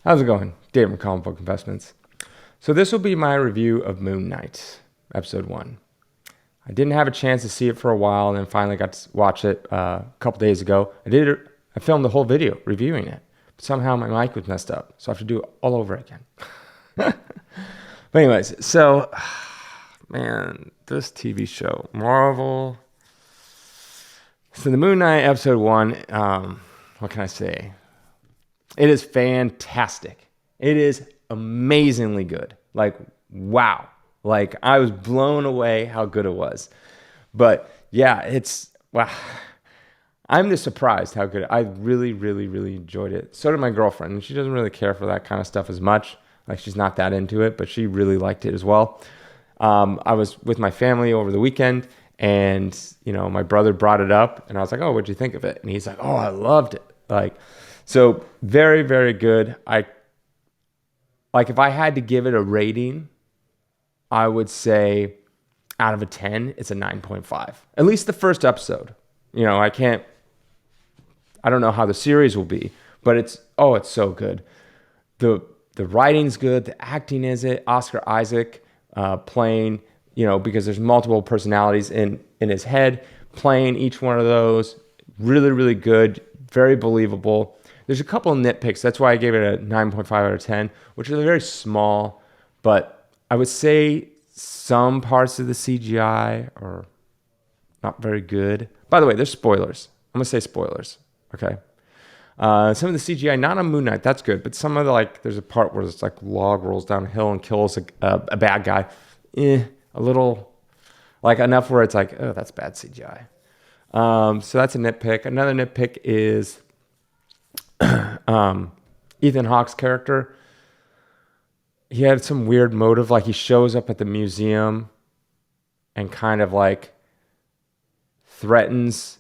How's it going? Dave from Comic Book Investments. So this will be my review of Moon Knight, episode 1. I didn't have a chance to see it for a while and then finally got to watch it a couple days ago. I filmed the whole video reviewing it. But somehow my mic was messed up, so I have to do it all over again. But anyways, so, man, this TV show, Marvel. So the Moon Knight episode 1, what can I say? It is fantastic. It is amazingly good. Like, wow. Like, I was blown away how good it was. But yeah, wow. I'm just surprised how good I really, really, really enjoyed it. So did my girlfriend. And she doesn't really care for that kind of stuff as much. Like, she's not that into it, but she really liked it as well. I was with my family over the weekend, and, my brother brought it up, and I was like, oh, what'd you think of it? And he's like, oh, I loved it. So very, very good. If I had to give it a rating, I would say out of a 10, it's a 9.5. At least the first episode. I don't know how the series will be, but it's so good. The writing's good, the acting is it. Oscar Isaac playing, because there's multiple personalities in his head, playing each one of those. Really, really good, very believable. There's a couple of nitpicks. That's why I gave it a 9.5 out of 10, which are very small. But I would say some parts of the CGI are not very good. By the way, there's spoilers. I'm going to say spoilers. Okay. Some of the CGI, not on Moon Knight, that's good. But some of there's a part where it's log rolls down a hill and kills a bad guy. A little, enough where it's oh, that's bad CGI. So that's a nitpick. Another nitpick is Ethan Hawke's character. He had some weird motive. He shows up at the museum and kind of threatens,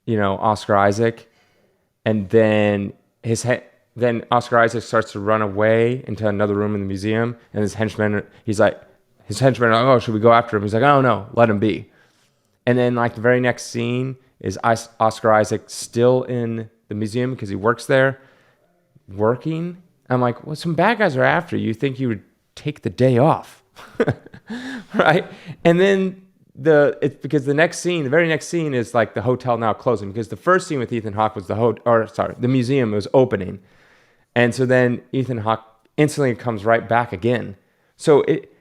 Oscar Isaac. And then then Oscar Isaac starts to run away into another room in the museum. And his henchmen are oh, should we go after him? He's like, oh, no, let him be. And then the very next scene is Oscar Isaac still in the museum because he works there, working. I'm like, well, some bad guys are after you. You think you would take the day off, right? And then because the very next scene is the hotel now closing, because the first scene with Ethan Hawke was the museum was opening. And so then Ethan Hawke instantly comes right back again. So it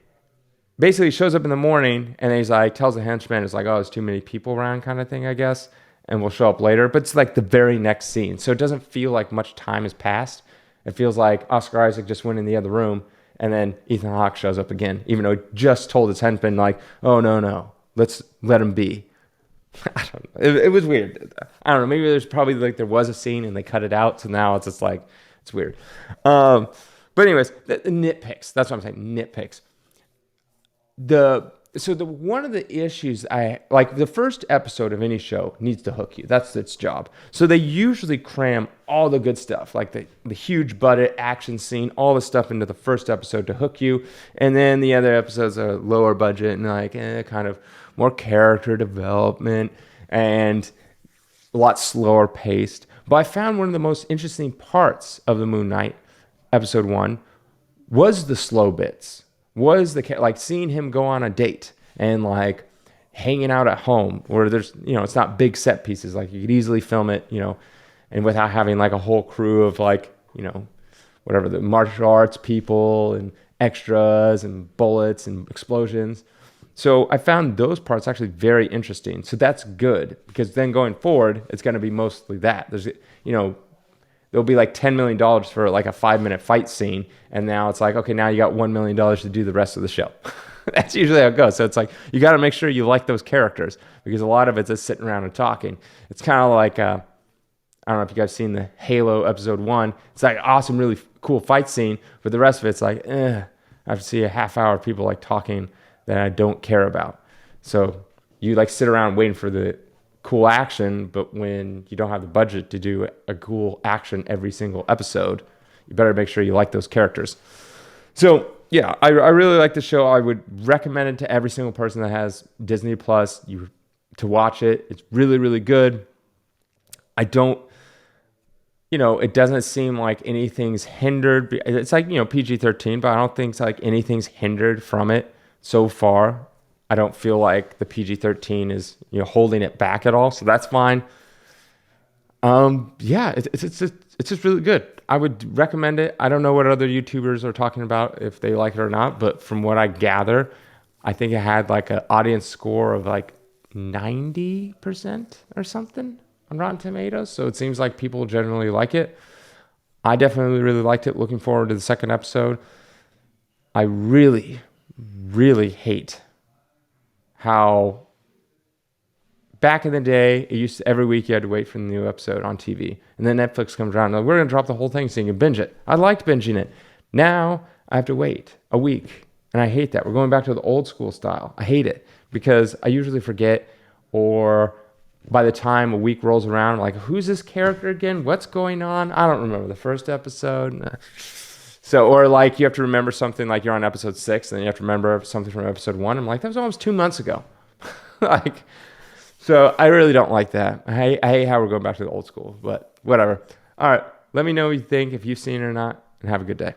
basically shows up in the morning, and then he's tells the henchman, oh, there's too many people around kind of thing, I guess, and we'll show up later. But it's the very next scene. So it doesn't feel like much time has passed. It feels like Oscar Isaac just went in the other room, and then Ethan Hawke shows up again, even though he just told his henchman, oh, no, let's let him be. I don't know. It was weird. I don't know. Maybe there's probably there was a scene and they cut it out. So now it's just it's weird. But anyways, the nitpicks. That's what I'm saying. Nitpicks. One of the issues the first episode of any show needs to hook you. That's its job. So they usually cram all the good stuff, the huge budget action scene, all the stuff into the first episode to hook you. And then the other episodes are lower budget and kind of more character development and a lot slower paced. But I found one of the most interesting parts of the Moon Knight episode 1 was the slow bits. Was seeing him go on a date and hanging out at home where there's, it's not big set pieces. You could easily film it, and without having a whole crew of whatever, the martial arts people and extras and bullets and explosions. So I found those parts actually very interesting. So that's good, because then going forward, it's going to be mostly that. There's, there'll be $10 million for a 5-minute fight scene. And now it's okay, now you got $1 million to do the rest of the show. That's usually how it goes. So it's you got to make sure you like those characters, because a lot of it's just sitting around and talking. It's kind of I don't know if you guys seen the Halo episode 1. It's awesome, really cool fight scene. But the rest of it's I have to see a half hour of people talking that I don't care about. So you sit around waiting for the cool action, but when you don't have the budget to do a cool action every single episode, you better make sure you like those characters. So yeah, I really like the show. I would recommend it to every single person that has Disney Plus to watch it. It's really, really good. I don't it doesn't seem like anything's hindered. It's like, PG-13, but I don't think it's like anything's hindered from it so far. I don't feel like the PG-13 is, holding it back at all. So that's fine. Yeah, it's just really good. I would recommend it. I don't know what other YouTubers are talking about, if they like it or not, but from what I gather, I think it had like an audience score of like 90% or something on Rotten Tomatoes. So it seems like people generally like it. I definitely really liked it. Looking forward to the second episode. I really, really hate how back in the day, it used to, every week you had to wait for the new episode on TV. And then Netflix comes around and like, we're going to drop the whole thing so you can binge it. I liked binging it. Now I have to wait a week. And I hate that. We're going back to the old school style. I hate it because I usually forget, or by the time a week rolls around, I'm like, who's this character again? What's going on? I don't remember the first episode. So, or like you have to remember something, like you're on episode 6 and then you have to remember something from episode 1. I'm like, that was almost 2 months ago. Like, so I really don't like that. I hate how we're going back to the old school, but whatever. All right. Let me know what you think, if you've seen it or not, and have a good day.